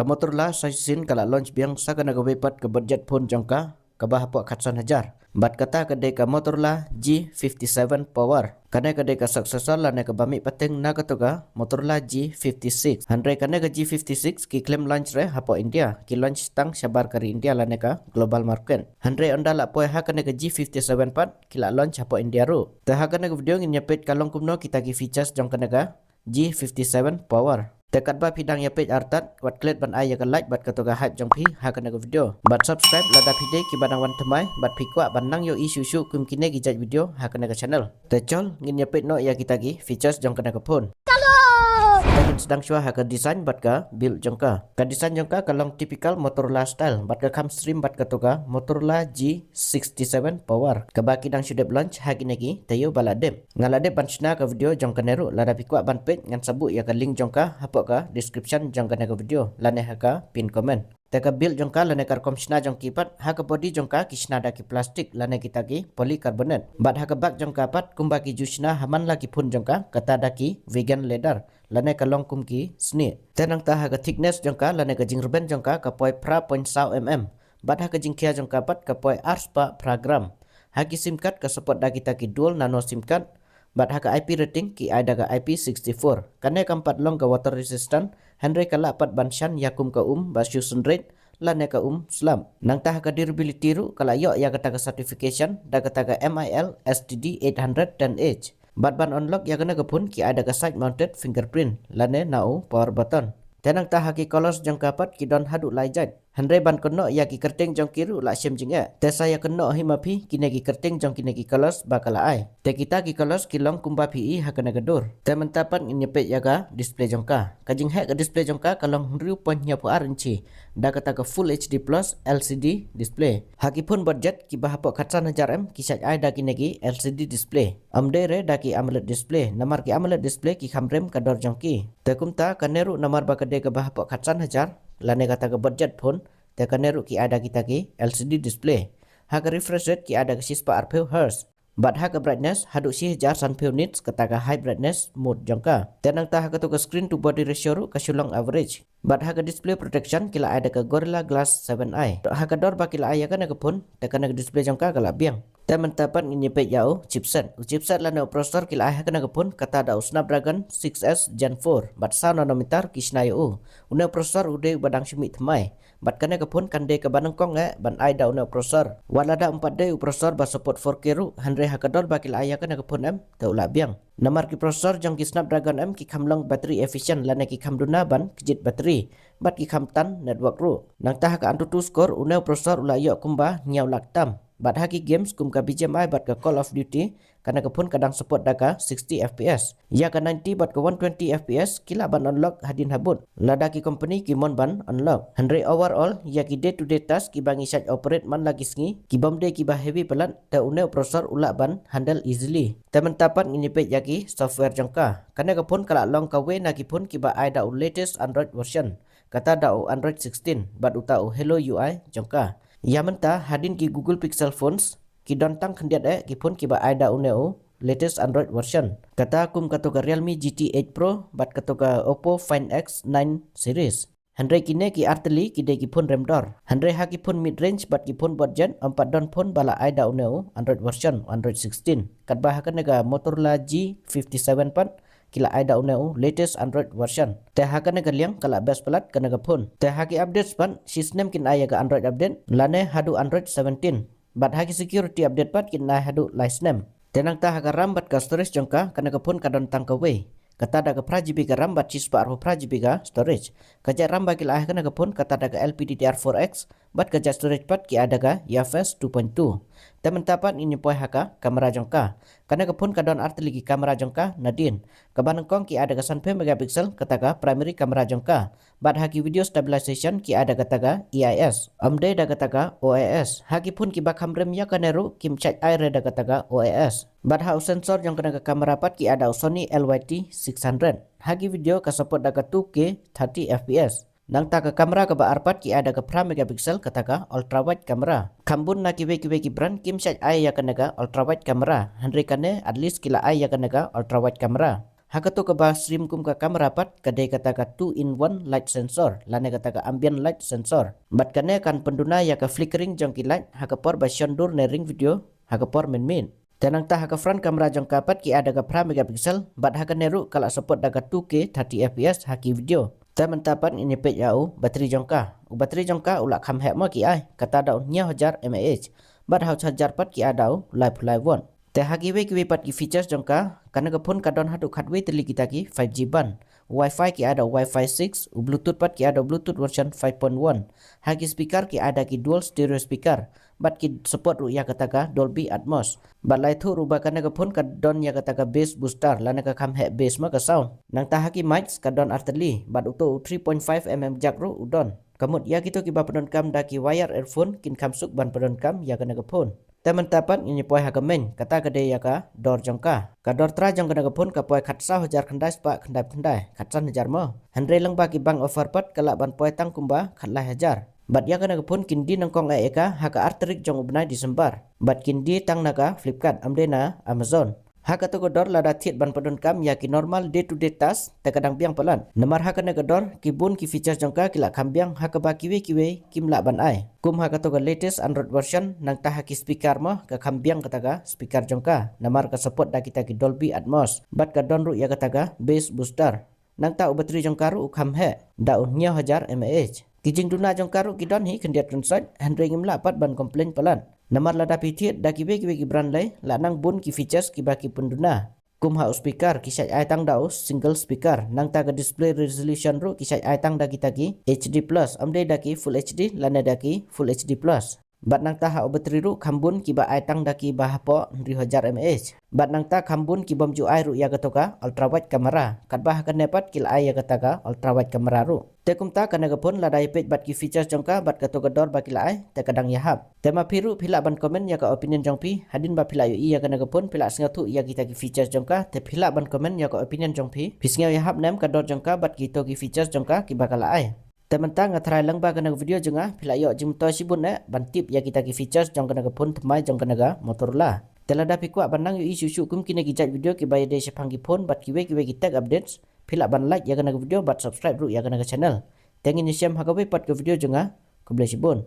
Kamotorla sa sin kala launch biang sa kanaga wepat ke budget phone jangka kabah po katsan hajar. Bat kata kadai ka Motorola G57 Power. Kanai kadai ka successor la ne ka bami pateng na katoga Motorola G56. Handai kanai ka G56 ki claim launch re hapo India. Ki launch tang sabar kari India la ne ka global market. Handai onda la poe ha kanai ka G57 pat ki la launch hapo India ru. Tah kanai ka video ngin nyapet kalong kumno kita ki features jong kanai ka G57 Power. Tekat ba pidang ya page artat wat klet ban ay ka like bat katoga hype jong pi ha kana video bat subscribe lada pide ki banang wan temai bat pi kwa banang yo isu shu kum kine gi jaj video ha kana channel techol ngin ya page no ya kita gi features jong kana phone Tagin sedang syua ha ka design bat ka build jong ka design jong ka kalong typical Motorola style bat ka kam stream bat katoga Motorola G67 Power ka ba kidang syudep launch ha kine gi tayo baladep ngaladep ban sna ka video jong ka neru lada pi kwa ban page ngan sabu ya ka link jong ka hapo ka description jong ka video lane ha ka pin comment teka build jong ka lane kar komsna jong kipat ha ka body jong ka kisna da ki plastik lane kita ki polycarbonate bat ha ka bak jong ka pat kumba ki jusna haman la ki phun jong ka kata da ki vegan leather lane ka long kum ki sni tenang ta ha ka thickness jong ka lane ka jingruben jong ka poi pra 0.1 mm bat ha ka jingkhia jong ka pat ka poi arspa program ha ki sim card ka support da kita ki dual nano sim card bat ha ka IP rating ki ada ka IP64 kane kampat long ka water resistant handre kala pat banshan yakum ka basyu sunrate lane ka slam nang ta ka durability ru kala yo ya kata ka certification da kata ka MIL STD 810H bat ban unlock ya kana ka pun ki ada ka side mounted fingerprint lane nau power button tenang ta ha ki colors jang kapat ki don hadu laijat handre ban kono ya ki kerting jong kiru la sem jinga te saya kono himapi kine ki kerting jong kine ki colors bakala ai te kita ki colors ki long kumba pi ha kana gadur te mentapan nyepet ya ka display jong ka kajing he ka display jong ka kalong 0.9 inci da kata ka full HD plus LCD display haki pun budget ki bahapo khatsan hajar em ki saj ai da kine ki LCD display amde re da ki AMOLED display namar ki AMOLED display ki khamrem kador jong ki te kumta kaneru namar bakade ka bahapo khatsan hajar lane kata ke budget phone te kaneru ki ada kita ki LCD display ha ka refresh rate ki ada ke 640 Hz bat ha ka brightness hadu 1000 nits kata ka high brightness mode jangka tenang ta ha ka to ka screen to body ratio ru ka sulong average bat ha ka display protection kila ada ke Gorilla Glass 7i ha ka dor ba kila aya kana ke phone te kana ke display jangka kala biang te mentapan ini pe yau chipset lana processor kila aya kana ke phone kata da Snapdragon 6s Gen 4 bat sound nanometer kisna yo una processor ude badang simi thmai bat kana ke phone kande ke banang kong ban ai da una processor wala da 4D processor ba support 4K ru handre ha ka dor ba kila aya kana ke phone em te ula biang namar ki processor jong ki Snapdragon m ki khamlong battery efficient lana ki khamduna ban kejit battery bat ki khamtan network ru nang ta ka Antutu score una processor ula yo kumba nyau laktam bat haki games kum ka BGMI bat ka Call of Duty kana ka pun kadang support daka 60 FPS ya ka 90 bat ka 120 FPS kila ban unlock hadin habut lada ki company ki mon ban unlock handre overall ya ki day to day task ki bangi sat operate man lagi sngi ki bomde ki ba heavy pelan ta une processor ula ban handle easily temen tapat ngini pe ya ki software jangka kana ka pun kala long ka we na ki pun ki ba ai da latest Android version kata da Android 16 bat uta Hello UI jangka ya menta hadin ki Google Pixel phones ki dontang khendiat ki phone ki ba aida uneu latest Android version kata kum katoka Realme GT8 Pro bat katoka Oppo Find X9 series handre kine ki arteli ki de ki phone remdor handre ha ki phone mid range bat ki phone budget 4 don phone bala aida uneu Android version Android 16 kat bah ka nega Motorola G57 pat kila aida uneu latest Android version te ha kana galiang kala best pelat kana ga phone te ha ki updates pan system kin aya ga Android update lane hadu Android 17 bat ha ki security update pat kin na hadu license tenang ta ha ga RAM bat ka storage jongka kana ga phone kadon tang ka we kata da ka pra GB ka RAM bat cis par pra GB ka storage kaja RAM ba kila kana ga phone kata da ka LPDDR4X bat kaja storage pat ki ada ka UFS 2.2 temen tapan ini poy haka kamera jongka kana ka phone kadon arteli ki kamera jongka nadin kabanang kong ki ada ka 9 megapixel kata ka primary kamera jongka bat haki video stabilization ki ada kata ka EIS amde da kata ka OIS haki phone ki ba khamrem ya kaneru kim chat aire da kata ka OIS bat ha sensor jong kana ka kamera pat ki ada Sony LYT 600 haki video ka support da ka 2K 30 fps nang ta ka kamera ka ba arpat ki ada ka pra megapixel kata ka ultra wide kamera kambun na ki ki brand kim chat ai ya kana ka ultra wide kamera handre kane at least kila ai ya kana ka ultra wide kamera Hakato ka ba stream kum ka kamera pat kadai kata ka 2-in-1 light sensor lane kata ka ambient light sensor. Bat kane kan penduna ya ka flickering jong ki light hakapor ba shondur ne ring video hakapor min. Tenang ta haka front kamera jong kapat ki ada ka pra megapixel bat haka neru kala support daga 2K 30 fps haki video. Ta mentapan ini pet yau bateri jongka. Bateri jongka ulak kham hek mo ki ai kata da 9000 mAh. Bat hau charger pat ki ada live one. Te hagi we ki pat ki features jongka kana ka phone ka don hadu khatwe teli kita ki 5G ban. Wi-Fi ki ada Wi-Fi 6, Bluetooth pat ki ada Bluetooth version 5.1. Hagi speaker ki ada ki dual stereo speaker. Bat ki support ru ya kata ka Dolby Atmos. Bat lai thu ru ba kana ka phone ka don ya kata ka bass booster lana ka kham he bass ma ka sound. Nang ta hagi mics ka don arteli bat uto 3.5 mm jack ru udon. Kamut ya kito ki ba pedon kam da ki wire earphone kin kham suk ban pedon kam ya kana ka phone. Teman tapan ini poi hakamen kata kade ya ka dor jongka ka dor tra jong kana ka phone ka poi khatsa hajar khandai spa khandai khatsan hajar mo handre lang ba ki bang offer pat kala ban poi tang kumba khatla hajar. Bat ya kana ka phone kindi nang kong eka haka arterik jong ubnai disembar. Bat kindi tang naga Flipkart amdena Amazon. Haka to dor lada thiet ban padon kam ya ki normal day to day task ta kadang biang pelan. Namar haka na dor ki bun ki features jongka kila kambiang haka ba kiwe kimla ban ai. Kum haka to latest Android version nang ta haki speaker mo ka kambiang kataga speaker jongka. Namar ka support da kita ki Dolby Atmos. Bat ka don ru ya kataga bass booster. Nang ta bateri jongka ru kham he da 9000 mAh. Kijing duna jongka ru ki don hi kendiat konsert handre ngimla pat ban komplain pelan. Namar lada pithiet da ki ki brand lai la nang bun ki features ki baki penduna. Kum ha speaker ki sai ai tang dau single speaker nang ta ga display resolution ru ki sai ai tang da kita ki HD plus amde da ki full HD lana da ki full HD plus. Bat nang ta ha bateri ru khambun ki ba ai tang da ki ba hapo 3000 mAh. Bat nang ta khambun ki bom ju ai ru ya gatoka ultra wide camera. Kat bah kan nepat kil ai ya gataga ultra wide camera ru. Te kum ta kana gapon la dai page bat ki features jongka bat gatoka dor ba kil ai te kadang ya hap. Tema piru pila ban komen ya ka opinion jongpi hadin ba pila yu ya kana gapon pila singatu ya kita ki features jongka te pila ban komen ya ka opinion jongpi. Pisngau ya hap nem ka dor jongka bat ki to ki features jongka ki bakala ai. Teman-teman ngatrai lang ba kana video jengah pila yo jim to sibun ne ban tip ya kita ki features jong kana phone thmai jong kana ga Motorola telada pikwa banang yu isu kum kini ki jat video ki bay de sepanggi phone bat ki we ki tag updates pila ban like ya kana video bat subscribe ru ya kana channel tengin siam hagawe pat ke video jengah ku sibun.